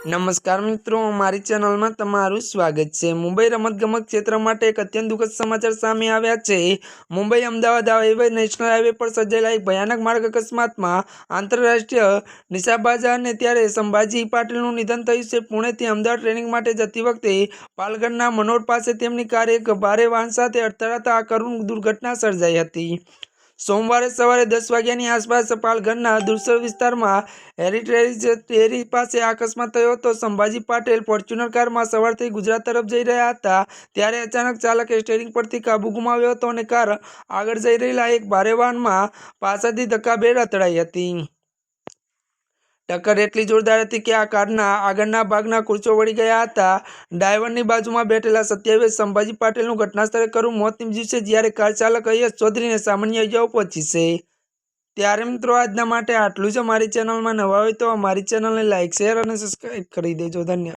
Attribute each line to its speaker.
Speaker 1: नमस्कार मित्रों, हमारी चैनल में तमारू स्वागत है। मुंबई रमतगमत क्षेत्र माटे एक अत्यंत दुखद समाचार सामे आव्या छे। Mumbai Ahmedabad highway national highway पर सर्जायेला एक भयानक मार्ग अकस्मात में आंतरराष्ट्रीय निशाबाज अने त्यारे संभाजी पाटीलनुं निधन थयुं छे। पुणेथी अमदावाद ट्रेनिंग माटे जती वखते पालघરના मनोर पासे तेमनी कार एक भारे वाहन साथे અથડાતા आ करुण दुर्घटना सर्जाई हती। सोमवारे सवारे 10 वाग्यानी आसपास पालघરના दुर्सर विस्तारमां हेरिटेज डेरी पासे आ अकस्मात थयो हतो। संभाजी पाटील फॉर्च्यूनर काરમાં સવાર થઈ ગુજરાત તરફ જઈ રહ્યા હતા ત્યારે અચાનક ચાલકે સ્ટીયરિંગ પરથી કાબુ ગુમાવ્યો હતો અને કાર આગળ જઈ રહેલા એક ભારે વાહનમાં પાછળથી ધક્કાભેર અથડાઈ હતી। टक्कर एटली जोरदार हती कि आ कारना आगळना भागना खुरचो वળી ગયા હતા। ड्राइवरनी बाजुमां बेठेला 27 संभाजी पाटीलनुं घटनास्थळे करुण मोत निपज्युं छे, ज्यारे कार चालक यश चौधरीने सामान्य इजाओ पहोंची छे। त्यारे मित्रों आजना माटे आटલું જ। અમારી ચેનलમાં નવા હોય તો અમારી ચેનलને लाइक शेर और सब्सक्राइब करी देजो। धन्यवाद।